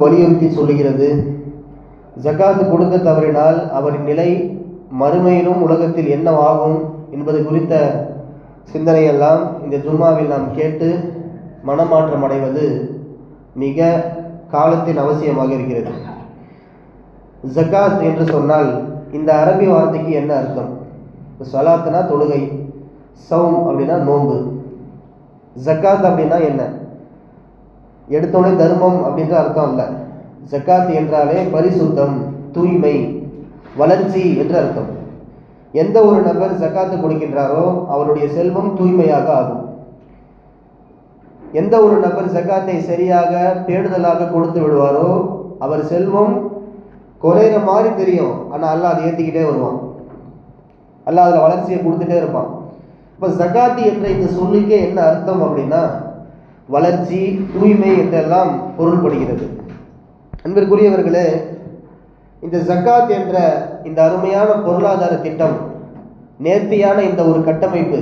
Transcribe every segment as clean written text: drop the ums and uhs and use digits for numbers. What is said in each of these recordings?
வலியுறுத்தி சொல்லுகிறது. ஜக்காத்து கொடுக்க தவறினால் அவரின் நிலை மறுமையிலும் உலகத்தில் என்னவாகும் என்பது குறித்த சிந்தனையெல்லாம் இந்த ஜும்மாவில் நாம் கேட்டு மனமாற்றம் அடைவது மிக காலத்தின் அவசியமாக இருக்கிறது. ஜக்காத் என்று சொன்னால் இந்த அரபி வார்த்தைக்கு என்ன அர்த்தம்? சலாத்துனா தொழுகை, சௌம் அப்படின்னா நோன்பு, ஜக்காத் அப்படின்னா என்ன? எடுத்தோடனே தர்மம் அப்படின்ற அர்த்தம் அல்ல. ஜக்காத் என்றாலே பரிசுத்தம், தூய்மை, வளர்ச்சி என்று அர்த்தம். எந்த ஒரு நபர் ஜக்காத்து கொடுக்கின்றாரோ அவருடைய செல்வம் தூய்மையாக ஆகும். எந்த ஒரு நபர் ஜக்காத்தை சரியாக பேணுதலாக கொடுத்து விடுவாரோ அவர் செல்வம் குறையிற மாதிரி தெரியும், ஆனால் அல்லாஹ் அதை ஏற்றிக்கிட்டே வருவான். அல்லாஹ் அதில் வளர்ச்சியை கொடுத்துட்டே இருப்பான். இப்போ ஜக்காத்தி என்ற இந்த சொல்லுக்கே என்ன அர்த்தம் அப்படின்னா வளர்ச்சி, தூய்மை என்றெல்லாம் பொருள்படுகிறது. அன்பிற்குரியவர்களே, இந்த ஜக்காத் என்ற இந்த அருமையான பொருளாதார திட்டம், நேர்த்தியான இந்த ஒரு கட்டமைப்பு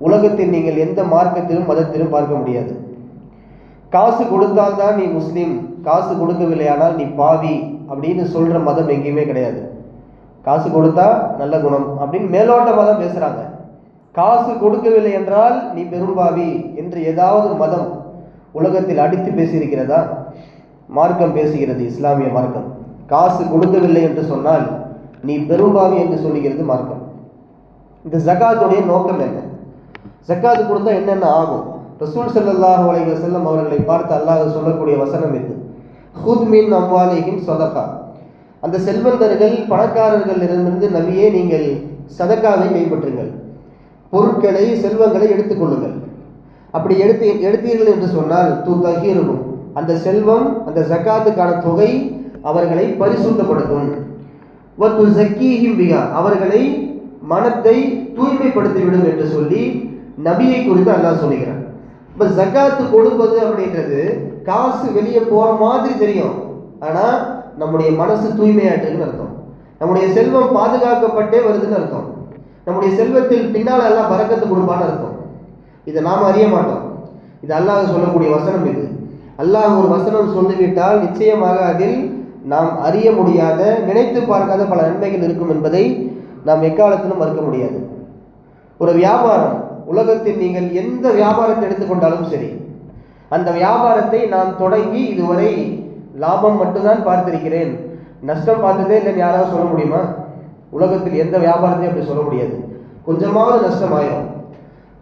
உலகத்தில் நீங்கள் எந்த மார்க்கத்திலும் மதத்திலும் பார்க்க முடியாது. காசு கொடுத்தால்தான் நீ முஸ்லீம், காசு கொடுக்கவில்லையானால் நீ பாவி அப்படின்னு சொல்கிற மதம் எங்கேயுமே கிடையாது. காசு கொடுத்தா நல்ல குணம் அப்படின்னு மேலோட்டமாக தான் பேசுகிறாங்க. காசு கொடுக்கவில்லை என்றால் நீ பெரும்பாவி என்று ஏதாவது மதம் உலகத்தில் அடித்து பேசியிருக்கிறதா? மார்க்கம் பேசுகிறது, இஸ்லாமிய மார்க்கம். காசு கொடுக்கவில்லை என்று சொன்னால் நீ பெரும்பாவி என்று சொல்லுகிறது மார்க்கம். இந்த ஜக்காத்துடைய நோக்கம் என்ன? ஜக்காத்து கொடுத்தா என்னென்ன ஆகும்? ரசூல் ஸல்லல்லாஹு அலைஹி வஸல்லம் அவர்களை பார்த்து அல்லாஹ் சொல்லக்கூடிய வசனம் இது, ஹுத் மின் அம்வாலிஹிம் சதகா. அந்த செல்வந்தர்கள், பணக்காரர்களிடமிருந்து நபியே நீங்கள் சதக்காவை கைப்பற்றுங்கள், பொருட்களை, செல்வங்களை எடுத்துக்கொள்ளுங்கள். அப்படி எடுத்தீர்கள் என்று சொன்னால் தஹீருஹும், அந்த செல்வம், அந்த ஜக்காத்துக்கான தொகை அவர்களை பரிசுத்தப்படுத்தும். வ துஸக்கீஹிம் பிஹா, அவர்களை மனத்தை தூய்மைப்படுத்திவிடும் என்று சொல்லி நபியை குறித்து அல்லாஹ் சொல்லுகிறான். இப்போ ஜக்காத்து கொடுப்பது அப்படின்றது காசு வெளியே போகிற மாதிரி தெரியும், ஆனால் நம்முடைய மனசு தூய்மையாட்டுன்னு அர்த்தம். நம்முடைய செல்வம் பாதுகாக்கப்பட்டே வருதுன்னு அர்த்தம். நம்முடைய செல்வத்தில் பின்னால் எல்லாம் பரக்கத்து கொடுப்பான்னு அர்த்தம். இதை நாம் அறிய மாட்டோம். இது அல்லாஹ் சொல்லக்கூடிய வசனம். இது அல்லாஹ் ஒரு வசனம் சொல்லிவிட்டால் நிச்சயமாக அதில் நாம் அறிய முடியாத, நினைத்து பார்க்காத பல நன்மைகள் இருக்கும் என்பதை நாம் எக்காலத்திலும் மறுக்க முடியாது. ஒரு வியாபாரம், உலகத்தில் நீங்கள் எந்த வியாபாரத்தை எடுத்துக்கொண்டாலும் சரி, அந்த வியாபாரத்தை நான் தொடங்கி இதுவரை லாபம் மட்டும்தான் பார்த்திருக்கிறேன், நஷ்டம் பார்த்ததே இல்லைன்னு யாராவது சொல்ல முடியுமா? உலகத்தில் எந்த வியாபாரத்தையும் அப்படி சொல்ல முடியாது. கொஞ்சமாவது நஷ்டம் ஆயிரும்,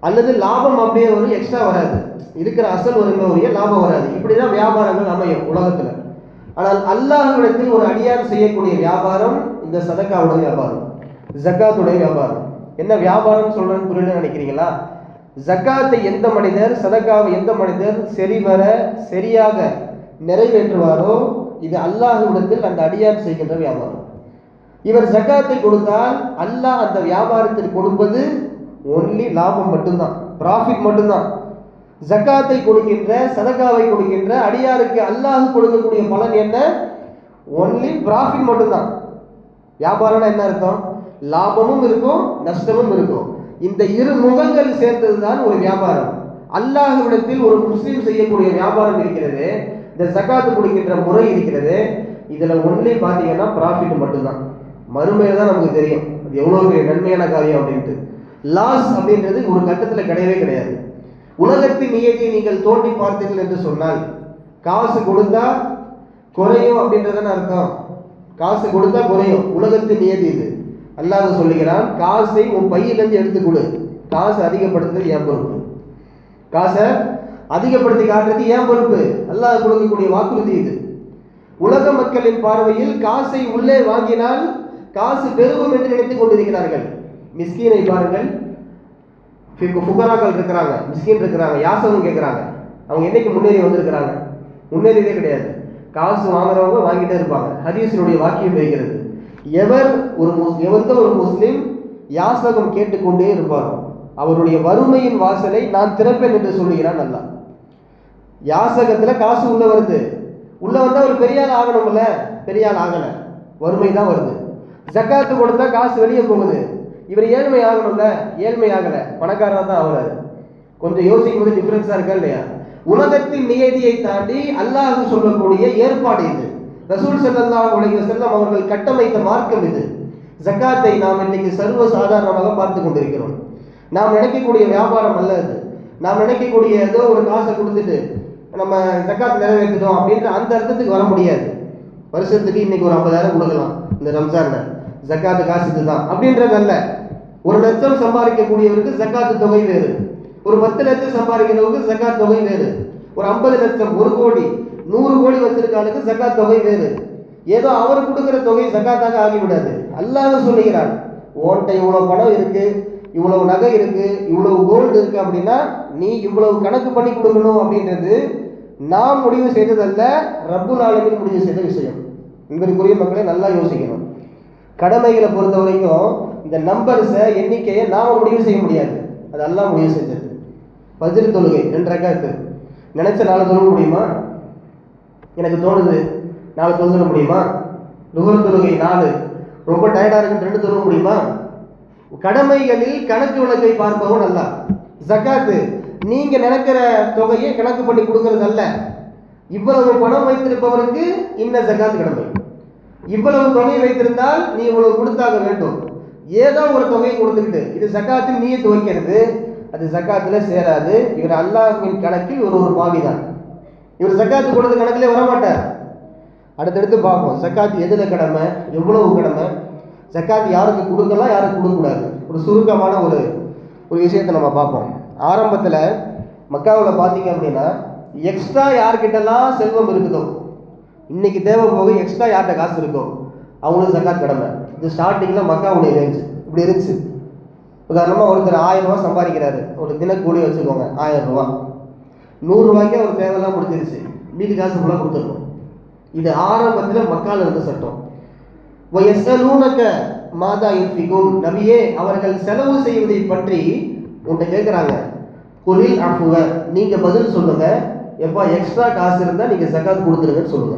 அல்லது லாபம் அப்படியே ஒரு எக்ஸ்ட்ரா வராது, இருக்கிற அசல் ஒரு லாபம் வராது. இப்படிதான் வியாபாரங்கள் அமையும் உலகத்துல. ஆனால் அல்லாஹ்விடத்தில் ஒரு அடியார் செய்யக்கூடிய வியாபாரம் இந்த சதக்காவுடைய வியாபாரம், ஜக்காத்துடைய வியாபாரம். என்ன வியாபாரம் சொல்றேன்னு புரியல நினைக்கிறீங்களா? ஜக்காத்தை எந்த மனிதர், சதக்காவை எந்த மனிதர் சரிவர சரியாக நிறைவேற்றுவாரோ இது அல்லாஹ்விடத்தில் அந்த அடியார் செய்கின்ற வியாபாரம். இவர் ஜக்காத்தை கொடுத்தால் அல்லாஹ் அந்த வியாபாரத்தில் கொடுப்பது ஒன்லி லாபம் மட்டும்தான், ப்ராஃபிட் மட்டும்தான். ஜக்காத்தை கொடுக்கின்ற, சதக்காவை கொடுக்கின்ற அடியாருக்கு அல்லாஹ் கொடுக்கக்கூடிய பலன் என்ன? ஒன்லி ப்ராஃபிட் மட்டும்தான். வியாபாரம்னா என்ன அர்த்தம்? லாபமும் இருக்கும், நஷ்டமும் இருக்கும். இந்த இரு முகங்கள் சேர்ந்தது தான் ஒரு வியாபாரம். அல்லாஹ்விடத்தில் ஒரு முஸ்லீம் செய்யக்கூடிய வியாபாரம் இருக்கிறது, இந்த ஜக்காத்து கொடுக்கின்ற முறை இருக்கிறது. இதுல ஒன்லி பார்த்தீங்கன்னா ப்ராஃபிட் மட்டும்தான். மறுமையில தான் நமக்கு தெரியும் அது எவ்வளவு பெரிய நன்மையான காரியம் அப்படின்ட்டு. லாஸ் அப்படின்றது ஒரு கட்டத்தில் கிடையவே கிடையாது. உலகத்தின் நியதியை நீங்கள் தோண்டி பார்த்தீர்கள் என்று சொன்னால் காசு கொடுத்தா குறையும் அப்படின்றதான அர்த்தம். காசு கொடுத்தா குறையும், உலகத்தின் நியதி இது. அல்லாஹ் சொல்லுகிறான், காசை உன் பையிலிருந்து எடுத்து கொடு, காசு அதிகப்படுத்துறது ஏன் பொறுப்பு, காசை அதிகப்படுத்தி காட்டுறது ஏன் பொறுப்பு. அல்லாஹ் கொடுக்கக்கூடிய வாக்குறுதி இது. உலக மக்களின் பார்வையில் காசை உள்ளே வாங்கினால் காசு பெருகும் என்று நினைத்துக் கொண்டிருக்கிறார்கள். மிஸ்கீனை பாருங்கள், ஃபுகராக்கள் இருக்கிறாங்க, மிஸ்கீன் இருக்கிறாங்க, யாசகம் கேட்குறாங்க. அவங்க என்னைக்கு முன்னேறி வந்திருக்கிறாங்க? முன்னேறியதே கிடையாது. காசு வாங்குறவங்க வாங்கிட்டே இருப்பாங்க. ஹதீஸினுடைய வாக்கியம் வைக்கிறது, எவந்த ஒரு முஸ்லிம் யாசகம் கேட்டுக்கொண்டே இருப்பாரோ அவருடைய வறுமையின் வாசலை நான் திறப்பேன் என்று சொல்லுகிறான் அல்லாஹ். யாசகத்துல காசு உள்ள வருது, உள்ள வந்தா ஒரு பெரியாள் ஆகணும்ல, பெரியாள் ஆகல, வறுமை தான் வருது. ஜக்காத்து கொடுத்தா காசு வெளியே போகுது, இவர் ஏழ்மை ஆகணும்ல, ஏழ்மை ஆகல, பணக்காரராக தான் ஆகுறாரு. கொஞ்சம் யோசிக்கும் போது டிஃபரன்ஸா இருக்கா இல்லையா? உலகத்தின் நியதியை தாண்டி அல்லாஹ் சொல்லக்கூடிய ஏற்பாடு இது. ரசூல் ஸல்லல்லாஹு அலைஹி வஸல்லம் அவர்கள் கட்டமைத்த மார்க்கம் இது. ஜக்காத்தை நாம் இன்னைக்கு சர்வ சாதாரணமாக பார்த்து கொண்டிருக்கிறோம். நாம் நினைக்கக்கூடிய வியாபாரம் அல்ல அது. நாம் நினைக்கக்கூடிய ஏதோ ஒரு காசை கொடுத்துட்டு நம்ம ஜக்காத் நிறைவேற்றிட்டோம் அப்படின்ற அந்த அர்த்தத்துக்கு வர முடியாது. வருஷத்துக்கு இன்னைக்கு ஒரு 50,000 கொடுக்கலாம், இந்த ரம்ஜான்ல ஜக்காத்து காசு இதுதான் அப்படின்றது அல்ல. 1 லட்சம் சம்பாதிக்கக்கூடியவருக்கு ஜக்காத்து தொகை வேறு, ஒரு 10 லட்சம் சம்பாதிக்கிறவருக்கு ஜக்காத் தொகை வேறு, ஒரு 50 லட்சம், 1 கோடி, 100 கோடி வச்சிருக்காளுக்கு ஜக்காத் தொகை வேறு. ஏதோ அவர் கொடுக்குற தொகை ஜக்காத்தாக ஆகிவிடாது. அல்லாஹ் சொல்லுகிறான், உன்கிட்ட இவ்வளவு பணம் இருக்கு, இவ்வளவு நகை இருக்கு, இவ்வளவு கோல்டு இருக்கு அப்படின்னா நீ இவ்வளவு கணக்கு பண்ணி கொடுக்கணும் அப்படின்றது நாம் முடிவு செய்ததல்ல, ரப்புல் ஆலமீன் முடிவு செய்த விஷயம். என்பதற்குரிய மக்களை நல்லா யோசிக்கணும். கடமைகளை பொறுத்த வரைக்கும் இந்த நம்பர்ஸை எண்ணிக்கையை நாம் முடிவு செய்ய முடியாது, அது அல்லாஹ் முடிவு செஞ்சது. ஃபஜ்ர் தொழுகை 2 ரக்காத்து நினைச்ச நாளை தொழுக முடியுமா? எனக்கு தோணுது நாளை தொழுக முடியுமா? லுஹர் தொழுகை 4 ரொம்ப டயர்டா இருக்கு 2 தொழுக முடியுமா? கடமைகளில் கணக்கு விளக்கை பார்ப்பவன் அல்ல. ஜக்காத்து நீங்க நினைக்கிற தொகையை கணக்கு பண்ணி கொடுக்கறது அல்ல. இவ்வளவு பணம் வைத்திருப்பவருக்கு இன்ன ஜக்காத்து கடமை, இவ்வளவு தொகை வைத்திருந்தால் நீ இவ்வளவு கொடுத்தாக வேண்டும். ஏதோ ஒரு தொகையை கொடுத்துக்கிட்டு இது ஜக்காத்து நீயத்து வைக்கிறது, அது ஜக்காத்துல சேராது. இவர் அல்லாஹ்வின் கணக்கில் ஒரு பாவிதான். இவர் ஜக்காத்து கொடுத்த கணக்கிலே வரமாட்டார். அடுத்தடுத்து பார்ப்போம் ஜக்காத்து எதுல கடமை, எவ்வளவு கடமை, ஜக்காத் யாருக்கு கொடுக்கலாம், யாருக்கு கொடுக்கக்கூடாது. ஒரு சுருக்கமான ஒரு விஷயத்தை நம்ம பார்ப்போம். ஆரம்பத்தில் மக்காவில் பார்த்தீங்க அப்படின்னா எக்ஸ்ட்ரா யார்கிட்டலாம் செல்வம் இருக்குதோ, இன்னைக்கு தேவை போக எக்ஸ்ட்ரா யார்கிட்ட காசு இருக்கோ அவங்களுக்கு ஜக்காத் கடமை. இது ஸ்டார்டிங்கில் மக்காவுடைய ரேஞ்சு இப்படி இருந்துச்சு. உதாரணமாக ஒருத்தர் 1000 ரூபா சம்பாதிக்கிறாரு, ஒரு தினக்கூலி வச்சுக்கோங்க 1000 ரூபா, 100 ரூபாய்க்கே அவர் தேவையெல்லாம் முடிஞ்சிருச்சு, மீதி காசு ஃபுல்லாக கொடுத்துருக்கோம். இது ஆரம்பத்தில் மக்காவில் இருந்த சட்டம். மாதா யுன்ஃபிகூன், நபியே அவர்கள் செலவு செய்வதை பற்றி உன்கிட்ட கேட்குறாங்க. குலில் அஃபுவ, நீங்க பதில் சொல்லுங்க, எப்பா எக்ஸ்ட்ரா காசு இருந்தால் நீங்க ஜக்காத் கொடுத்துருங்கன்னு சொல்லுங்க.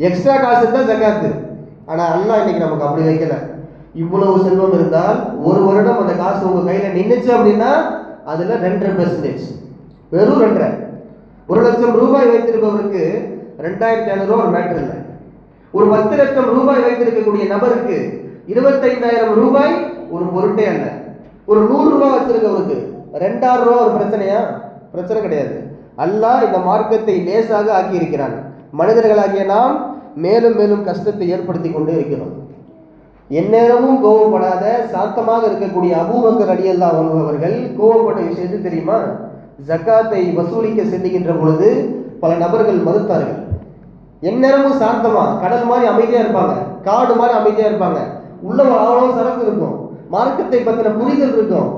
எக்ஸ்ட்ரா காசு இருந்தால் ஜக்காத்து. ஆனால் அல்லாஹ் இன்னைக்கு நமக்கு அப்படி வைக்கல. இவ்வளவு செல்வம் இருந்தால் 1 வருடம் அந்த காசு உங்க கையில நின்றுச்சு அப்படின்னா அதுல 2.5%, வெறும் 2.5. 1 லட்சம் ரூபாய் வைத்திருப்பவருக்கு 2,500 ரூபாய் ஒரு மேட்டர் இல்லை. ஒரு 10 லட்சம் ரூபாய் வைத்திருக்கக்கூடிய நபருக்கு 25,000 ரூபாய் ஒரு பொருட்டே அல்ல. ஒரு 100 ரூபாய் வச்சிருக்கவருக்கு 2,000 ரூபாய் ஒரு பிரச்சனையா? பிரச்சனை கிடையாது. அல்லாஹ் இந்த மார்க்கத்தை லேசாக ஆக்கி இருக்கிறான். மனிதர்களாகிய நாம் மேலும் மேலும் கஷ்டத்தை ஏற்படுத்தி கொண்டே இருக்கிறோம். எந்நேரமும் கோபப்படாத சாந்தமாக இருக்கக்கூடிய அபூபக்கர் ரலியல்லாஹு அன்ஹு அவர்கள் கோபப்பட்ட விஷயத்தை தெரியுமா? ஜக்காத்தை வசூலிக்க செல்லுகின்ற பொழுது பல நபர்கள் மறுத்தார்கள். எந்நேரமும் சாந்தமா கடல் மாதிரி அமைதியா இருப்பாங்க, காடு மாதிரி அமைதியா இருப்பாங்க, உள்ள அவ்வளவு சரக்கு இருக்கும், மார்க்கத்தை பத்தின புரிதல் இருக்கும்.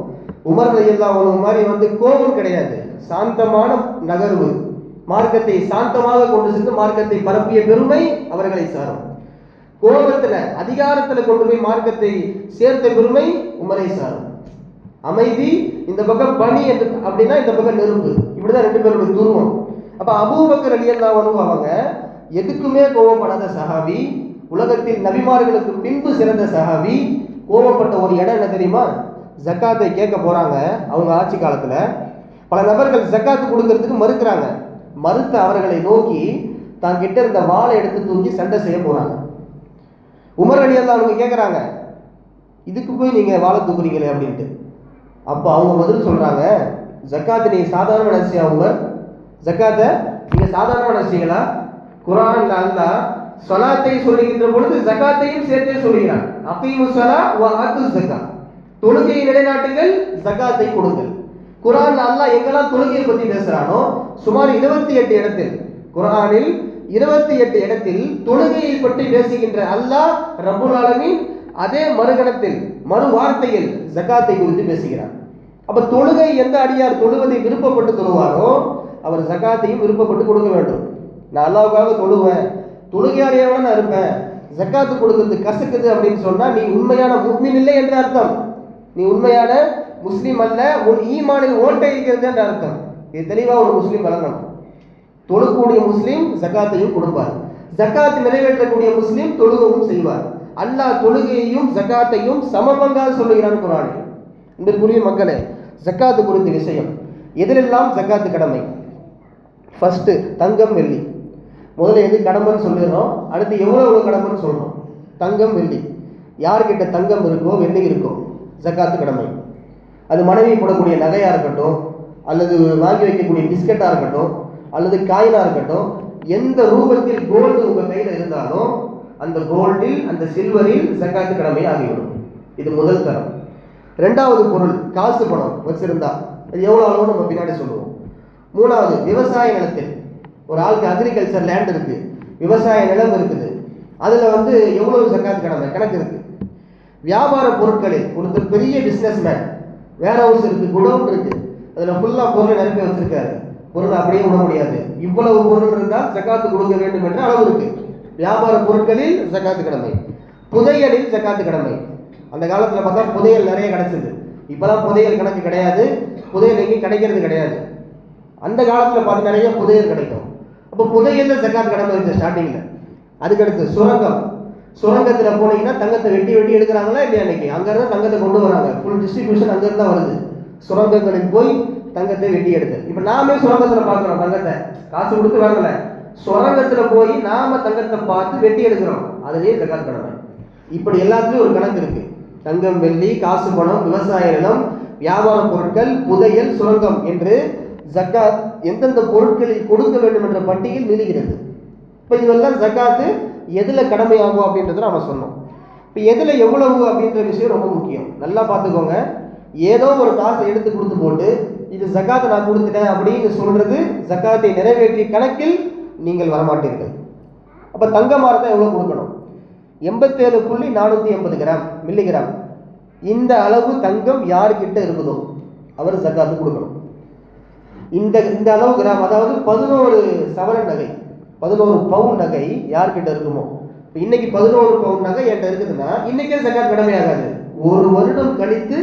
உமர் ரலியல்லாஹு அன்ஹு மாதிரி கோபம் கிடையாது, சாந்தமான நகர்வு, மார்க்கத்தை சாந்தமாக கொண்டு சென்று மார்க்கத்தை பரப்பிய பெருமை அவர்களை சாரும். கோபத்துல அதிகாரத்துல கொண்டு போய் மார்க்கத்தை சேர்த்த பெருமை உமரை சாரும். அமைதி இந்த பக்கம் பனி என்று அப்படின்னா இந்த பக்கம் நெருப்பு, இப்படிதான் 2 பேருடைய துருவம். அப்ப அபூபக்கர் ரலியல்லாஹு அன்ஹு அவங்க எதுக்குமே கோபப்படாத சஹாபி, உலகத்தில் நபிமார்களுக்கு பின்பு சிறந்த சஹாபி. கோபப்பட்ட ஒரு இடம் என்ன தெரியுமா? ஜக்காத்தை கேட்க போறாங்க. அவங்க ஆட்சி காலத்துல பல நபர்கள் ஜக்காத்து கொடுக்கறதுக்கு மறுக்கிறாங்க. மறுத்த அவர்களை நோக்கி தான் கிட்ட இருந்த வாளை எடுத்து தூக்கி சண்டை செய்ய போறாங்க. உமர் ரலியல்லாஹு அன்ஹு கேட்கறாங்க, இதுக்கு போய் நீங்க வாளை தூக்குறீங்களே அப்படின்ட்டு. அப்ப அவங்க பதில் சொல்றாங்க, ஜக்காத்தை நீங்க சாதாரண நினைச்சியா? உமர், ஜக்காத்தை நீங்க சாதாரண நினைச்சீங்களா? குர்ஆன்ல அல்லாஹ் ஸலாத்தை சொல்லுகின்ற பொழுது ஜக்காத்தையும் சேர்த்தே சொல்கிறான். அகீமுஸ் ஸலா வ ஆத்துஸ் ஸக்கா, தொழுகையை நிலைநாட்டுங்கள், ஜக்காத்தை கொடுங்கள். குர்ஆன்ல அல்லாஹ் எங்கெல்லாம் தொழுகையை பத்தி பேசுறானோ சுமார் 28 இடத்தில், குர்ஆனில் 28 இடத்தில் தொழுகையை பற்றி பேசுகின்ற அல்லாஹ் ரப்புல் ஆலமீன் அதே மறுகணத்தில் மறு வார்த்தையில் ஜக்காத்தை குறித்து பேசுகிறார். அப்ப தொழுகை எந்த அடியார் தொழுவதை விருப்பப்பட்டு தொழுவாரோ அவர் ஜக்காத்தையும் விருப்பப்பட்டு கொடுக்க வேண்டும். நான் அல்லாஹ்வுக்காக தொழுவேன், தொழுகையாளியோட நான் இருப்பேன், ஜக்காத்து கொடுக்கிறது கசக்குது அப்படின்னு சொன்னா நீ உண்மையான முஃமின் இல்லை என்ற அர்த்தம். நீ உண்மையான முஸ்லீம் அல்ல, உன் ஈமானில் ஓட்டை இருக்கிறது என்ற அர்த்தம். இது தெளிவா ஒரு முஸ்லீம் வழங்கணும். தொழுகக்கூடிய முஸ்லீம் ஜக்காத்தையும் கொடுப்பார், ஜக்காத் நிறைவேற்றக்கூடிய முஸ்லீம் தொழுகவும் செய்வார். அல்லாஹ் தொழுகையையும் ஜக்காத்தையும் சமபங்காக சொல்லுகிறான் குர்ஆனில். இன்றைக்குரிய மக்களே, ஜக்காத்து குறித்த விஷயம், எதிலெல்லாம் ஜக்காத்து கடமை? ஃபர்ஸ்ட் தங்கம் வெள்ளி. முதல்ல எது கடமைன்னு சொல்லிடுறோம், அடுத்து எவ்வளோ கடமைன்னு சொல்கிறோம். தங்கம் வெள்ளி, யார்கிட்ட தங்கம் இருக்கோ வெள்ளி இருக்கோ ஜக்காத்து கடமை. அது மனைவி போடக்கூடிய நகையாக இருக்கட்டும், அல்லது வாங்கி வைக்கக்கூடிய பிஸ்கட்டாக இருக்கட்டும், அல்லது காயினாக இருக்கட்டும், எந்த ரூபத்தில் கோல்டு உங்கள் கையில் இருந்தாலும் அந்த கோல்டில் அந்த சில்வரில் ஜக்காத்து கடமை ஆகிவிடும். இது முதல் தரம். ரெண்டாவது பொருள் காசு பணம் வச்சிருந்தா அது எவ்வளோ அளவு நம்ம பின்னாடி சொல்லுவோம். மூணாவது விவசாய நிலத்தில், ஒரு ஆளுக்கு அக்ரிகல்ச்சர் லேண்ட் இருக்கு, விவசாய நிலம் இருக்குது, அதில் எவ்வளவு ஜக்காத்து கடமை கணக்கு இருக்கு. வியாபார பொருட்களில் ஒருத்தர் பெரிய பிஸ்னஸ் மேன், வேர் ஹவுஸ் இருக்கு, குடவுன் இருக்கு, அதில் ஃபுல்லாக பொருளை நிரப்பி வச்சிருக்காரு, பொருளை அப்படியே விட முடியாது, இவ்வளவு பொருள் இருந்தால் ஜக்காத்து கொடுக்க வேண்டும் என்ற அளவு இருக்கு. வியாபார பொருட்களில் ஜக்காத்து கடமை. புதையலில் ஜக்காத்து கடமை. அந்த காலத்தில் பார்த்தா புதையல் நிறைய கிடைச்சது, இப்போதான் புதையல் கணக்கு கிடையாது, புதையல் எங்கேயும் கிடைக்கிறது கிடையாது. அந்த காலத்தில் பார்த்து நிறைய புதையல் கிடைக்கும். அப்போ புதையலில் ஜக்காத்து கடமை இருந்துச்சு ஸ்டார்டிங்கில். அதுக்கடுத்து சுரங்கம், சுரங்கத்தில் போனீங்கன்னா தங்கத்தை வெட்டி வெட்டி எடுக்கிறாங்களா இல்லையா? இன்னைக்கு அங்கேருந்து தங்கத்தை கொண்டு வராங்க, ஃபுல் டிஸ்ட்ரிபியூஷன் அங்கேருந்து தான் வருது. சுரங்கங்களுக்கு போய் தங்கத்தை வெட்டி எடுத்து, இப்போ நாமே சுரங்கத்தில் பார்க்குறோம் தங்கத்தை, காசு கொடுத்து வாங்கல, சுரங்கத்தில் போய் நாம தங்கத்தை பார்த்து வெட்டி எடுக்கிறோம், அதுலேயே ஜக்காத் கடமை. இப்படி எல்லாத்துலேயும் ஒரு கணக்கு இருக்கு. தங்கம் வெள்ளி, காசு பணம், விவசாய நிலம், வியாபார பொருட்கள், புதையல், சுரங்கம் என்று ஜக்காத் எந்தெந்த பொருட்களில் கொடுக்க வேண்டும் என்ற பட்டியல் நிறுகிறது. இப்போ இதெல்லாம் ஜக்காத்து எதில் கடமையாகும் அப்படின்றத நம்ம சொன்னோம். இப்போ எதில் எவ்வளவு அப்படின்ற விஷயம் ரொம்ப முக்கியம், நல்லா பார்த்துக்கோங்க. ஏதோ ஒரு காசை எடுத்து கொடுத்து போட்டு இது ஜக்காத்தை நான் கொடுத்துட்டேன் அப்படின்னு சொல்றது ஜக்காத்தை நிறைவேற்றிய கணக்கில் நீங்கள் வரமாட்டீர்கள். அப்போ தங்கமாக இருந்தால் எவ்வளோ கொடுக்கணும்? 87.480 கிராம் மில்லிகிராம். இந்த அளவு தங்கம் யார்கிட்ட இருக்குதோ அவர் ஜக்காத்து கொடுக்கணும். இந்த அளவு கிராம், அதாவது 11 சவரன் நகை, 11 பவுன் நகை யார்கிட்ட இருக்குமோ. இப்போ இன்னைக்கு 11 பவுன் நகை என்கிட்ட இருக்குதுன்னா இன்னைக்கே ஜக்காத் கடமையாகாது. ஒரு வருடம் கழித்து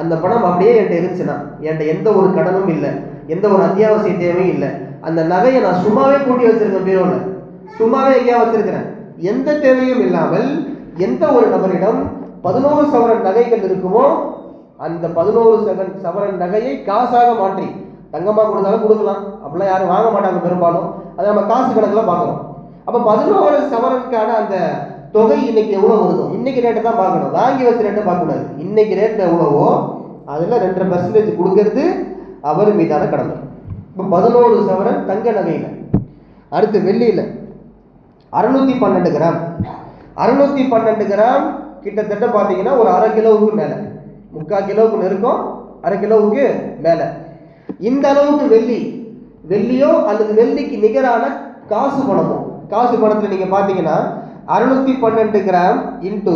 அந்த பணம் அப்படியே என்கிட்ட இருந்துச்சுன்னா, என்கிட்ட எந்த ஒரு கடனும் இல்லை, எந்த ஒரு அத்தியாவசிய தேவையும் இல்லை, அந்த நகையை நான் சும்மாவே கூட்டி வச்சிருக்கேன், பீரோவில் சும்மாவே எங்கேயா வச்சிருக்கிறேன், எந்த தேவையும் இல்லாமல் எந்த ஒரு நபரிடம் 11 சவரன் நகைகள் இருக்குமோ அந்த 11 சவரன் நகையை காசாக மாற்றி, தங்கமாக கொடுத்தாலும் கொடுக்கலாம், அப்படிலாம் யாரும் வாங்க மாட்டாங்க பெரும்பாலும், அதை நம்ம காசு கணக்கில் பார்க்குறோம். அப்போ 11 சவரனுக்கான அந்த தொகை இன்னைக்கு எவ்வளோ வருதோ இன்னைக்கு ரேட்டை தான் பார்க்கணும், வாங்கி வச்ச ரேட்டை பார்க்கக்கூடாது. இன்னைக்கு ரேட்டில் எவ்வளவோ அதில் 2% கொடுக்கறது அவர் மீதான கடமை. இப்போ 11 சவரன் தங்க நகையில். அடுத்து வெள்ளியில் 612 கிராம். 612 கிராம் கிட்டத்தட்ட பார்த்தீங்கன்னா ஒரு 1/2 கிலோவுக்கு மேலே, 3/4 கிலோவுக்கு நெருக்கம், 1/2 கிலோவுக்கு மேலே. இந்த அளவுக்கு வெள்ளியோ அல்லது வெள்ளிக்கு நிகரான காசு பணமோ, காசு பணத்தில் நீங்கள் பார்த்தீங்கன்னா 612 கிராம் இன்ட்டு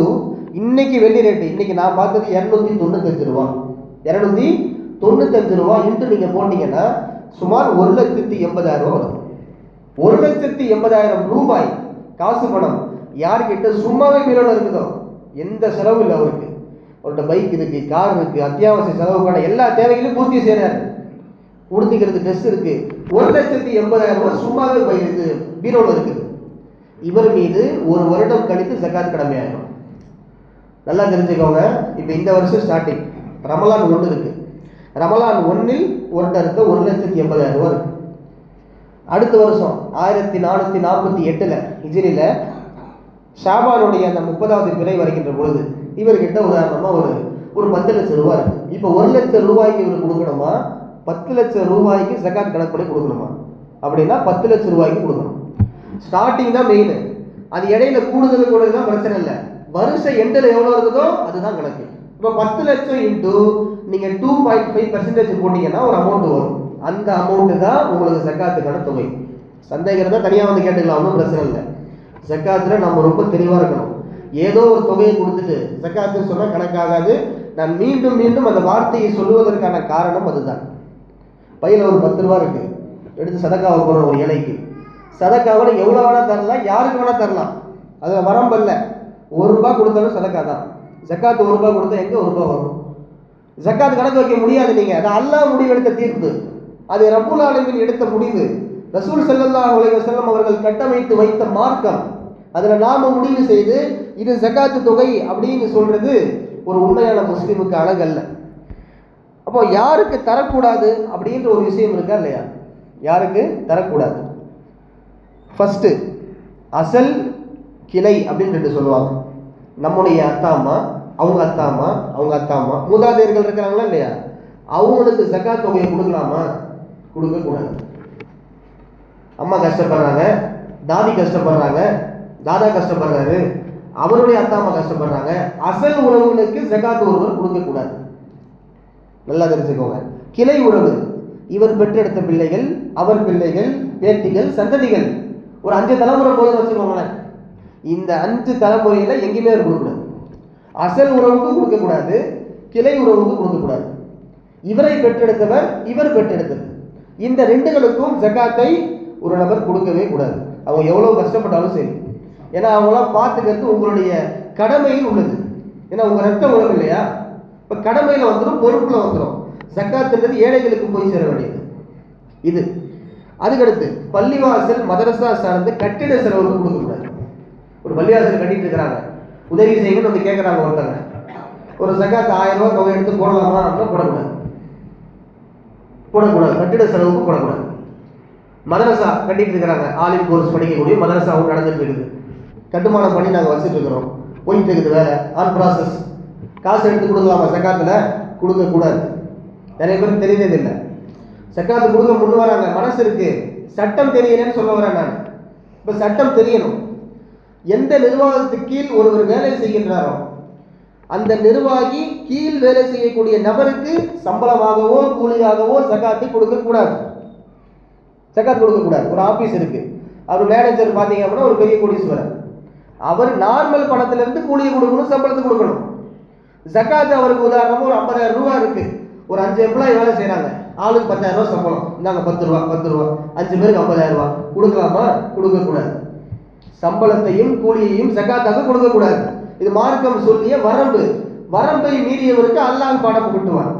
இன்னைக்கு வெள்ளி ரேட்டு, இன்னைக்கு நான் பார்த்தது 295 ரூபா, 295 ரூபா இன்ட்டு நீங்கள் போட்டீங்கன்னா சுமார் 1,80,000 ரூபா வரும். 1,80,000 ரூபாய் காசு பணம் யார்கிட்ட சும்மாவே பீரோல இருக்குதோ, எந்த செலவும் இல்லை அவருக்கு, அவர்கிட்ட பைக் இருக்கு, கார் இருக்கு, அத்தியாவசிய செலவுக்கான எல்லா தேவைகளையும் பூர்த்தி செய்யறாரு, உடுத்திக்கிறது ட்ரெஸ் இருக்கு, 1,80,000 ரூபாய் சும்மாவே இது பீரோல இருக்குது. இவர் மீது ஒரு வருடம் கழித்து ஜக்காத் கடமையாகும். நல்லா தெரிஞ்சுக்கோங்க. இப்போ இந்த வருஷம் ஸ்டார்டிங் ரமலான் 1 இருக்கு, ரமலான் 1 ஒருத்தருக்கு 1,80,000 ரூபா இருக்கு. அடுத்த வருஷம் 1448 ஹிஜ்ரியில ஷாபானுடைய அந்த 30வது பிறை வருகின்ற பொழுது இவர்கிட்ட உதாரணமா ஒரு 10 லட்சம் ரூபாய் இருக்கு. இப்போ 1 லட்சம் ரூபாய்க்கு இவர் கொடுக்கணுமா, 10 லட்சம் ரூபாய்க்கு ஜக்காத் கணக்கு பண்ணி கொடுக்கணுமா? அப்படின்னா 10 லட்சம் ரூபாய்க்கு கொடுக்கணும். ஸ்டார்டிங் தான் மெயின், அது இடையில கூடுதல் கூட தான் பிரச்சனை இல்லை, வருஷம் எண்டில் எவ்வளோ இருக்குதோ அதுதான் கணக்கு. இப்போ 10 லட்சம் இன்ட்டு நீங்கள் 2.5% போட்டீங்கன்னா ஒரு அமௌண்ட் வரும், அந்த அமௌண்ட்டு தான் உங்களுக்கு ஜக்காத்துக்கான தொகை. சந்தேகம் தான் தனியாக வந்து கேட்டுக்கலாம், ஒன்றும் பிரச்சனை இல்லை. ஜக்காத்தில் நம்ம ரொம்ப தெளிவாக இருக்கணும். ஏதோ ஒரு தொகையை கொடுத்துட்டு ஜக்காத்துன்னு சொன்னால் கணக்காகாது. நான் மீண்டும் மீண்டும் அந்த வார்த்தையை சொல்லுவதற்கான காரணம் அதுதான். பையில் ஒரு 10 ரூபா இருக்கு, எடுத்து சதக்காவை போகிற ஒரு ஏழைக்கு, சதக்காவில் எவ்வளோ வேணால் தரலாம், யாருக்கு வேணால் தரலாம், அதில் வரம்பல்ல. 1 ரூபா கொடுத்தாலும் சதக்கா தான். ஜக்காத்து 1 ரூபா கொடுத்தா எங்கே 1 ரூபா வரும்? ஜக்காத்து கணக்கு வைக்க முடியாது. நீங்கள் அது அல்லாஹ் முடிவெடுத்த தீர்ப்பு, அது ரப்புல் ஆலமீன் எடுத்த முடிவு, ரசூல் ஸல்லல்லாஹு அலைஹி வஸல்லம் அவர்கள் கட்டமைத்து வைத்த மார்க்கம். அதில் நாம முடிவு செய்து இது ஜக்காத்து தொகை அப்படின்னு சொல்றது ஒரு உண்மையான முஸ்லீமுக்கு அழகல்ல. அப்போ யாருக்கு தரக்கூடாது அப்படின்ற ஒரு விஷயம் இருக்கா இல்லையா? யாருக்கு தரக்கூடாது. ஃபர்ஸ்ட் அசல் கிளை அப்படின்னு சொல்லுவாங்க. நம்முடைய அத்தா அம்மா, அவங்க அத்தா அம்மா, அவங்க அத்தா அம்மா, மூதாதையர்கள் இருக்கிறாங்களா இல்லையா, அவங்களுக்கு ஜகாத் தொகையை கொடுக்கலாமா? கொடுக்கக்கூடாது. அம்மா கஷ்டப்படுறாங்க, தாதி கஷ்டப்படுறாங்க, தாதா கஷ்டப்படுறாரு, அவருடைய அத்தா அம்மா கஷ்டப்படுறாங்க, அசல் உறவுகளுக்கு ஜகாத் ஒருவர் கொடுக்கக்கூடாது. நல்லா தெரிஞ்சுக்கோங்க. கிளை உறவு, இவர் பெற்றெடுத்த பிள்ளைகள், அவர் பிள்ளைகள், பேத்திகள், சந்ததிகள், ஒரு 5 தலைமுறை போதும் வச்சுக்கோங்களேன். இந்த 5 தலைமுறையில எங்கேயுமே கொடுக்கக்கூடாது. அசல் உறவுக்கு கொடுக்கக்கூடாது, கிளை உறவுக்கு கொடுக்கக்கூடாது. இவரை பெற்றெடுத்தவர், இவர் பெற்றெடுத்தது, இந்த 2களுக்கும் ஜகாத்தை ஒரு நபர் கொடுக்கவே கூடாது. அவங்க எவ்வளவு கஷ்டப்பட்டாலும் சரி. ஏன்னா அவங்களாம் பார்த்துக்கிறது உங்களுடைய கடமையில் உள்ளது. ஏன்னா உங்க ரத்த உறவு இல்லையா, இப்ப கடமையில வந்துடும், பொறுப்புல வந்துடும். ஜக்காத்துன்றது ஏழைகளுக்கு போய் சேர வேண்டியது இது. அதுக்கடுத்து பள்ளிவாசல் மதரசா சார்ந்து கட்டிட செலவுக்கு கொடுக்கக்கூடாது. ஒரு பள்ளிவாசல் கட்டிட்டு இருக்கிறாங்க, உதவி செய்யணும்னு வந்து கேட்கறாங்க ஒருத்தங்க, ஒரு ஜக்காத் 1000 ரூபாய் தொகை எடுத்து போடலாமா அப்படின்னா போடக்கூடாது. கட்டிட செலவுக்கு போடக்கூடாது. மதரசா கட்டிட்டு இருக்கிறாங்க, ஆலிம் கோர்ஸ் படிக்கக்கூடிய மதரசாவும் நடந்துட்டு இருக்குது, கட்டுமானம் பண்ணி நாங்கள் வச்சுட்டு இருக்கிறோம், போயிட்டு இருக்குது வேலை, ஆன் ப்ராசஸ். காசு எடுத்து கொடுக்கலாமா ஜக்காத்துல? கொடுக்கக்கூடாது. நிறைய பேருக்கு தெரியவே இல்லை. ஜக்காத்து கொடுக்க முன்னு வராங்க, மனசு இருக்கு, சட்டம் தெரியலன்னு சொல்ல வரேன் நான். இப்ப சட்டம் தெரியணும். எந்த நிர்வாகத்துக்கு கீழ் ஒருவர் வேலை செய்கின்றாரோ அந்த நிர்வாகி கீழ் வேலை செய்யக்கூடிய நபருக்கு சம்பளமாகவோ கூலியாகவோ ஜக்காத்து கொடுக்கக்கூடாது. ஜக்காத் கொடுக்கக்கூடாது. ஒரு ஆபீஸ் இருக்கு, அவர் மேனேஜர் பார்த்தீங்க அப்படின்னா ஒரு பெரிய கோடீஸ்வரர், அவர் நார்மல் பணத்துல இருந்து கூலியை கொடுக்கணும், சம்பளத்தை கொடுக்கணும். ஜக்காத்து அவருக்கு உதாரணமா ஒரு 50,000 ரூபாய் இருக்கு, ஒரு 5 எம்ப்ளாயி வேலை செய்யறாங்க, ஆளுக்கு 10,000 ரூபாய் சம்பளம், இந்தாங்க 10 ரூபா 10 ரூபா, 5 பேருக்கு 50,000 ரூபாய் கொடுக்கலாமா? கொடுக்கக்கூடாது. சம்பளத்தையும் கூலியையும் ஜக்காத்தாக கொடுக்கக்கூடாது. இது மார்க்கம் சொல்லிய வரம்பு. வரம்பை மீறியவருக்கு அல்லாஹ் பாடம் புகட்டுவான்.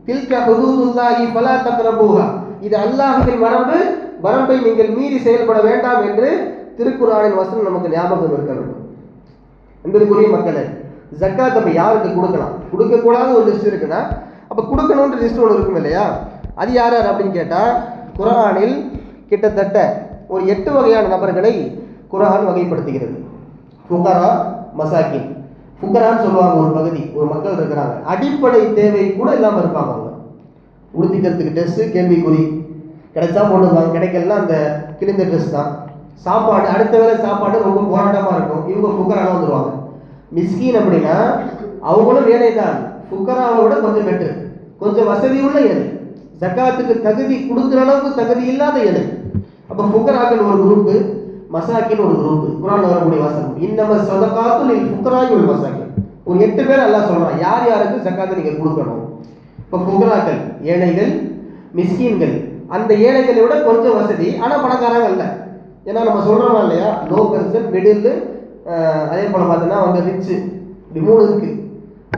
தில்க ஹுதூதுல்லாஹி ஃபலா தக்ரபூஹா, இது அல்லாஹ்வின் வரம்பு, வரம்பை நீங்கள் மீறி செயல்பட வேண்டாம் என்று திருக்குர்ஆனின் வசனம் நமக்கு ஞாபகம் இருக்க வேண்டும். என்பதுக்குரிய மக்களே, ஜக்காத் அப்ப யாருக்கு கொடுக்கலாம், கொடுக்கக்கூடாத ஒரு லிஸ்ட் இருக்குன்னா அப்ப கொடுக்கணும்ன்ற லிஸ்ட் ஒன்று இருக்கும் இல்லையா, அது யார் யார் அப்படின்னு கேட்டா, குர்ஆனில் கிட்டத்தட்ட ஒரு 8 வகையான நபர்களை குர்ஆன் வகைப்படுத்துகிறது. ஃபுகரா, மசாக்கின். ஃபுகரான்னு சொல்லுவாங்க ஒரு பகுதி, ஒரு மக்கள் இருக்கிறாங்க, அடிப்படை தேவை கூட இல்லாம இருப்பாங்க. அவங்க உடுத்திக்கிறதுக்கு ட்ரெஸ் கேள்விக்குறி, கிடைச்சா போட்டுருவாங்க, கிடைக்கலாம் அந்த கிழிந்த ட்ரெஸ் தான். சாப்பாடு, அடுத்த வேலை சாப்பாடு ரொம்ப போராட்டமா இருக்கும், இவங்க ஃபுகராலாம் வந்துருவாங்க. மிஸ்கீன் அப்படின்னா அவங்களும் ஏழை தான், ஃபுகராவோட கொஞ்சம் பெட்ரு, கொஞ்சம் வசதி உள்ள ஏழை, ஜக்காத்துக்கு தகுதி கொடுக்குற அளவுக்கு தகுதி இல்லாத ஏழை. அப்ப ஃபுகராக்கள் ஒரு குரூப்பு, மசாக்கின் ஒரு குரூப். குர்ஆன்ல வரக்கூடிய வசனம் இன்னம ஸதகாத்து லில் ஃபுகராஇ வல் மசாக்கின். ஒரு 8 பேர் அல்லாஹ் சொல்றான் யார் யாருக்கு ஜக்காத்தை நீங்க கொடுக்கணும். இப்ப ஃபுகராக்கள் ஏழைகள், மிஸ்கீன்கள், அந்த ஏழைகளை விட கொஞ்சம் வசதி ஆனா பணக்காரங்க இல்ல. ஏன்னா நம்ம சொல்றோம் இல்லையா, லோ பெர்சன், மிடில், அதே போல பார்த்தீங்கன்னா வந்து ரிச், இப்படி 3 இருக்கு.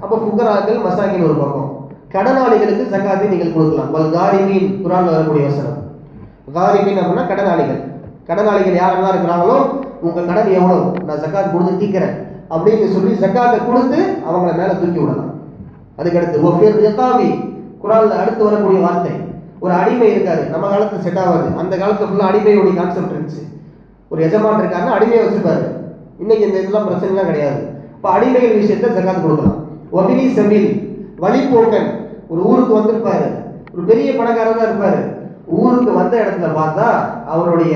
அப்ப ஃபுகராக்கள், மசாக்கின் ஒரு பக்கம். கடனாளிகளுக்கு ஜக்காத்தை நீங்கள் கொடுக்கலாம். வல் காரிமீன், குர்ஆன்ல வரக்கூடிய வசனம். காரிமீன் அப்படின்னா கடனாளிகள். கடனாளிகள் யாரெல்லாம் இருக்கிறாங்களோ உங்க கடன் எவ்வளவு, நான் ஜக்காத் கொடுத்து தீக்கிறேன் அப்படின்னு சொல்லி ஜக்காத்தை கொடுத்து அவங்கள மேல தூக்கி விடலாம். அதுக்கடுத்து ஒஃபிர் ரிகாபி, குர்ஆன்ல அடுத்து வரக்கூடிய வார்த்தை, ஒரு அடிமை இருக்காரு, நம்ம காலத்துல செட் ஆகாது, அந்த காலத்துல ஃபுல்லா அடிமையோட கான்செப்ட் இருந்துச்சு. ஒரு எஜமான் இருக்காருன்னா அடிமையை வச்சிருப்பாரு. இன்னைக்கு இந்த இதெல்லாம் பிரச்சனைலாம் கிடையாது. இப்போ அடிமைகள் விஷயத்த ஜக்காத் கொடுக்கலாம். ஒபினி செபில், வழிபோக்கன், ஒரு ஊருக்கு வந்திருப்பாரு, ஒரு பெரிய பணக்காரர் இருப்பாரு, ஊருக்கு வந்த இடத்துல பார்த்தா அவருடைய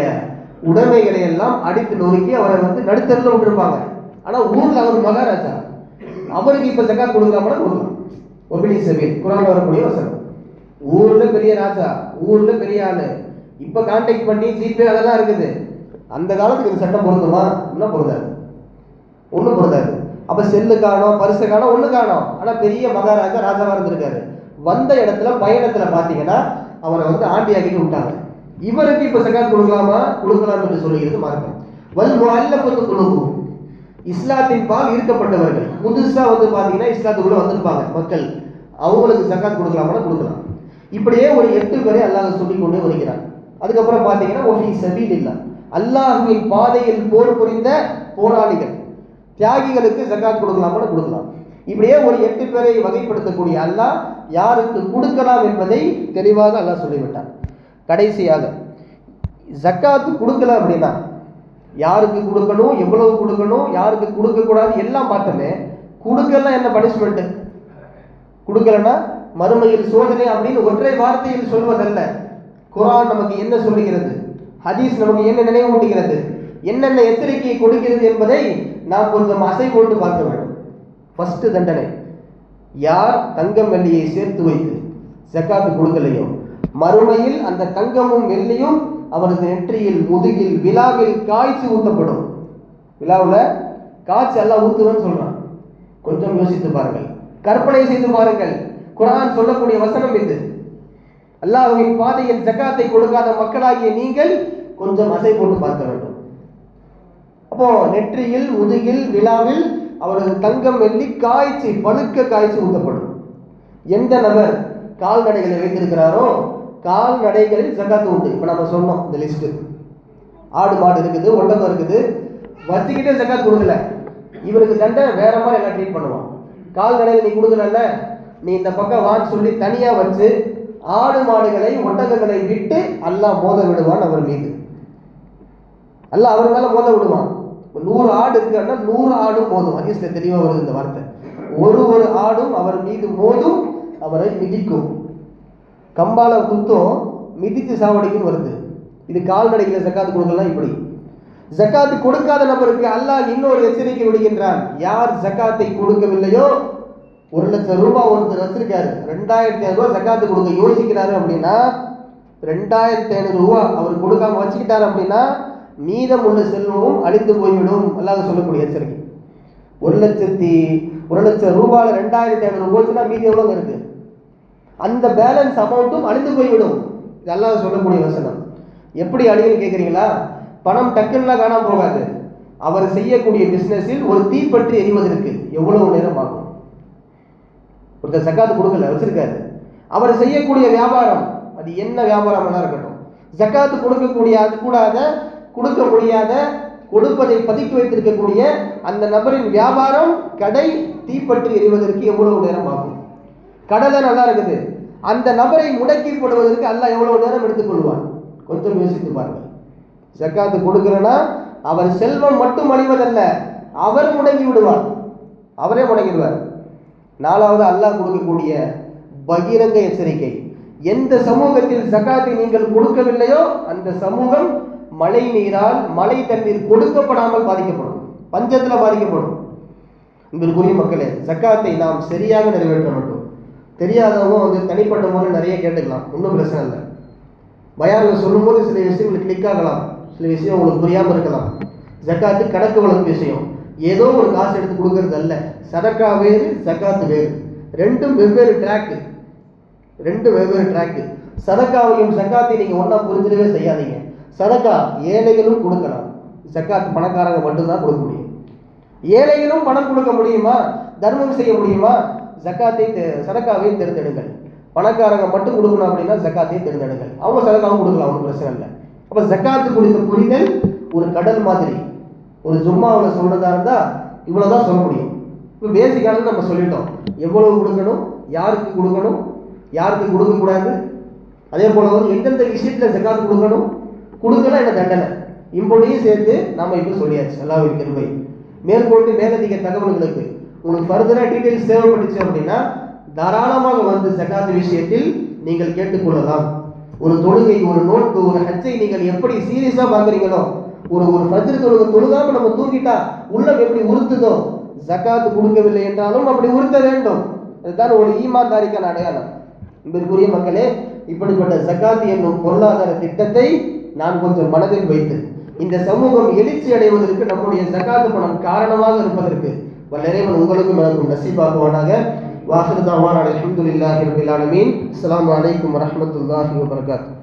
உடைமைகளை எல்லாம் அடித்து நொறுக்கி அவரை வந்து நடுத்தரில் விட்டுருப்பாங்க. ஆனா ஊர்ல அவர் மகாராஜா, அவருக்கு இப்ப ஜக்காத் கொடுக்கலாமா? கொடுக்கலாம். ஒபினி செபில், குர்ஆன்ல வரக்கூடிய வசனம். ஊர்ல பெரிய ராஜா, ஊர்ல பெரிய ஆளு, இப்ப கான்டாக்ட் பண்ணி ஜிபே அதெல்லாம் இருக்குது. அந்த காலத்துக்கு இந்த சட்டம் பொருந்துமா? இன்னும் பொருந்தாது, ஒன்றும் பொருந்தாது. அப்ப செல்லு காணோம், பரிசு காணோம், ஒண்ணு காணோம். ஆனா பெரிய மகாராஜா, ராஜாவா இருந்திருக்காரு. வந்த இடத்துல பயணத்துல பாத்தீங்கன்னா அவரை வந்து ஆண்டி ஆக்கிட்டு விட்டாங்க. இவருக்கு இப்ப ஜக்காத் கொடுக்கலாமா? கொடுக்கலாம் என்று சொல்லுகிறது மார்க்கம். வல் முஅல்லஃபத்து குலூபுஹும், இஸ்லாத்தின் பால் ஈர்க்கப்பட்டவர்கள், புதுசா வந்து பாத்தீங்கன்னா இஸ்லாத்துக்குள்ள வந்திருப்பாங்க மக்கள், அவங்களுக்கு ஜக்காத் கொடுக்கலாமா? கொடுக்கலாம். இப்படியே ஒரு 8 பேரை அல்லாஹ் சொல்லிக் கொண்டே வருகிறார். அதுக்கப்புறம் பாத்தீங்கன்னா ஒஃபி சபீலில்லாஹ், அல்லாஹ்வின் பாதையில் போர் புரிந்த போராளிகள், தியாகிகளுக்கு ஜக்காத் கொடுக்கலாமா? கொடுக்கலாம். இப்படியே ஒரு 8 பேரை வகைப்படுத்தக்கூடிய அல்லாஹ் யாருக்கு கொடுக்கலாம் என்பதை தெளிவாக அல்லாஹ் சொல்லிவிட்டார். கடைசியாக ஜக்காத்து கொடுக்கல அப்படின்னா யாருக்கு கொடுக்கணும், எவ்வளவு கொடுக்கணும், யாருக்கு கொடுக்கக்கூடாது எல்லாம் பார்த்தோமே. கொடுக்கலாம் என்ன பனிஷ்மெண்ட்? கொடுக்கலன்னா மறுமையில் சோதனை அப்படின்னு ஒற்றை வார்த்தையில் சொல்வதல்ல. குர்ஆன் நமக்கு என்ன சொல்லுகிறது, ஹதீஸ் நமக்கு என்ன நினைவூட்டுகிறது, என்னென்ன எச்சரிக்கையை கொடுக்கிறது என்பதை நாம் கொஞ்சம் அசை போட்டு பார்க்க வேண்டும். ஃபர்ஸ்ட் தண்டனை, யார் தங்கம் வெள்ளியை சேர்த்து வைத்து ஜக்காத்து கொடுக்கலையோ மறுமையில் அந்த தங்கமும் வெள்ளியும் அவரது நெற்றியில், முதுகில், விழாவில் காய்ச்சி ஊற்றப்படும். விழாவில் காய்ச்சி எல்லாம் ஊற்றுவேன்னு சொல்றான். கொஞ்சம் யோசித்து பாருங்கள், கற்பனை செய்து பாருங்கள். குர்ஆன் சொல்லக்கூடிய வசனம் இது. அல்லாஹ்வின் பாதையில் ஜக்காத்தை கொடுக்காத மக்களாகிய நீங்கள் கொஞ்சம் அசை போட்டு பார்க்க வேண்டும். அப்போ நெற்றியில், முதுகில், விழாவில் அவரது தங்கம் வெள்ளி காய்ச்சி பழுக்க காய்ச்சி ஊற்றப்படும். எந்த நபர் கால்நடைகளை வைத்திருக்கிறாரோ கால்நடைகளில் ஜக்காத்து உண்டு. இப்போ நம்ம சொன்னோம் இந்த லிஸ்ட். ஆடு மாடு இருக்குது, ஒட்டகம் இருக்குது, வச்சுக்கிட்டே ஜக்காத் கொடுக்கல, இவருக்கு தண்டனை வேற மாதிரி எல்லாம் ட்ரீட் பண்ணுவான். கால்நடைகள் நீ கொடுக்கல, நீ இந்த பக்கம் வான்னு சொல்லி தனியா வச்சு ஆடு மாடுகளை ஒட்டகங்களை விட்டு அல்லாஹ் மோத விடுவான் அவர் மீது. அல்லாஹ் அவர் மேல மோத விடுவான். 100 ஆடு இருக்குன்னா 100 ஆடும் மோதும். ஹதீஸ்ல தெளிவா வருது இந்த வார்த்தை. ஒரு ஆடும் அவர் மீது மோதும், அவரை மிதிக்கும். கம்பால குத்தும், மிதித்து சாவடிக்கும் வருது. இது கால்நடைகளை ஜக்காத்து கொடுக்கலாம். இப்படி ஜக்காத்து கொடுக்காத நபருக்கு அல்லாஹ் இன்னொரு எச்சரிக்கை விடுகின்றான். யார் ஜக்காத்தை கொடுக்கவில்லையோ, 1 லட்சம் ரூபாய் ஒருத்தர் வச்சிருக்காரு, 2500 ரூபாய் ஜக்காத்து கொடுக்க யோசிக்கிறாரு அப்படின்னா 2500 ரூபாய் அவர் கொடுக்காம வச்சுக்கிட்டாரு அப்படின்னா மீதம் உள்ள செல்வமும் அழிந்து போய்விடும். அல்லாஹ் சொல்லக்கூடிய எச்சரிக்கை. 1 லட்சம் ரூபாயில 2500 போச்சுன்னா மீதி எவ்வளவு இருக்கு? அந்த பேலன்ஸ் அமௌண்ட்டும் அழிந்து போய்விடும். இது அல்லாஹ் சொல்லக்கூடிய வசனம். எப்படி அழிவுன்னு கேட்குறீங்களா? பணம் டக்குன்னா காணாம போகாது. அவர் செய்யக்கூடிய பிசினஸில் ஒரு தீப்பற்றி எரிவதற்கு எவ்வளவு நேரம் ஆகும்? ஒருத்தர் ஜக்காத்து கொடுக்கல, வச்சிருக்காரு, அவர் செய்யக்கூடிய வியாபாரம் அது என்ன வியாபாரம் வேணா இருக்கட்டும், ஜக்காத்து கொடுக்க முடியாத கொடுப்பதை பதுக்கி வைத்திருக்கக்கூடிய அந்த நபரின் வியாபாரம், கடை தீப்பற்றி எரிவதற்கு எவ்வளவு நேரம் ஆகும்? கடலை நல்லா இருக்குது, அந்த நபரை முடக்கி போடுவதற்கு அல்லாஹ் எவ்வளவு நேரம் எடுத்துக்கொள்வான்? கொஞ்சம் யோசித்து பாருங்கள். ஜக்காத்து கொடுக்கலன்னா அவர் செல்வம் மட்டும் அழிவதல்ல, அவர் முடங்கி விடுவார், அவரே முடங்கிடுவார். 4வது அல்லாஹ் கொடுக்கக்கூடிய பகிரங்க எச்சரிக்கை. எந்த சமூகத்தில் ஜக்காத்தை நீங்கள் கொடுக்கவில்லையோ அந்த சமூகம் மழை நீரால், மழை தண்ணீர் கொடுக்கப்படாமல் பாதிக்கப்படும், பஞ்சத்தில் பாதிக்கப்படும். இவருக்குரிய மக்களே, ஜக்காத்தை நாம் சரியாக நிறைவேற்ற வேண்டும். தெரியாதவங்க தனிப்பட்ட முறை நிறைய கேட்டுக்கலாம், ஒன்றும் பிரச்சனை இல்லை. பயானில் சொல்லும்போது சில விஷயங்கள் கிளிக் ஆகலாம், சில விஷயம் உங்களுக்கு புரியாமல் இருக்கலாம். ஜக்காத்து கணக்கு வழக்கு விஷயம், ஏதோ ஒரு காசு எடுத்து கொடுக்கறது அல்ல. சதக்கா வேறு, ஜக்காத்து வேறு, ரெண்டும் வெவ்வேறு ட்ராக்கு. சதக்காவையும் ஜக்காத்தையும் நீங்கள் ஒன்றா புரிஞ்சிடவே செய்யாதீங்க. சதக்கா ஏழைகளும் கொடுக்கலாம், ஜக்காத் பணக்காரங்க மட்டும்தான் கொடுக்க முடியும். ஏழைகளும் பணம் கொடுக்க முடியுமா, தர்மம் செய்ய முடியுமா? சதக்காவை தேர்ந்தெடுங்கள். பணக்காரங்க மட்டும் கொடுக்கணும் அப்படின்னா ஜக்காத்தையும் தேர்ந்தெடுங்கள், அவங்க சதக்காவும் கொடுக்கலாம், ஒன்றும் பிரச்சனை இல்லை. அப்போ ஜக்காத்து குறித்த புரிதல் ஒரு கடல் மாதிரி. ஒரு ஜும்மாவில் சொல்றதா இருந்தால் இவ்வளோதான் சொல்ல முடியும். இப்போ பேசிக்கானது நம்ம சொல்லிட்டோம், எவ்வளவு கொடுக்கணும், யாருக்கு கொடுக்கணும், யாருக்கு கொடுக்கக்கூடாது, அதே போல எந்தெந்த விஷயத்தில் ஜக்காத்து கொடுக்கணும், கொடுக்கலாம் என்ன தண்டனை, இப்படியும் சேர்த்து நாம் இப்போ சொல்லியாச்சு. அல்லாஹ்வின் கிருபை. மேற்கொண்டு மேலதிக தகவல்களுக்கு உங்களுக்கு ஃபர்தராக டீட்டெயில்ஸ் தேவைப்பட்டுச்சு அப்படின்னா தாராளமாக ஜக்காத்து விஷயத்தில் நீங்கள் கேட்டுக்கொள்ளலாம். ஒரு தொழுகை, ஒரு நோன்பு, ஒரு ஹஜ்ஜை நீங்கள் எப்படி சீரியஸாக பார்க்குறீங்களோ, ஒரு ஃபஜ்ர் தொழுகை தொழுகாமல் நம்ம தூக்கிட்டா உள்ளம் எப்படி உறுத்துதோ, ஜக்காத்து கொடுக்கவில்லை என்றாலும் அப்படி உறுத்த வேண்டும். அதுதான் ஒரு ஈமான்தாரிக்கான அடையாளம். இதற்குரிய மக்களே, இப்படிப்பட்ட ஜக்காத் என்னும் பொருளாதார திட்டத்தை நான் கொஞ்சம் மனதில் வைத்து இந்த சமூகம் எழுச்சி அடைவதற்கு நம்முடைய ஜக்காத்து பணம் காரணமாக இருப்பதற்கு வல்லறைவன் உங்களுக்கும் எனக்கும் நசீபாக்குவானாக. வாஹிரு தஅவானா அல்ஹம்துலில்லாஹி ரப்பில் ஆலமீன். அஸ்ஸலாமு அலைக்கும் வரஹ்மத்துல்லாஹி வபரகாத்துஹு.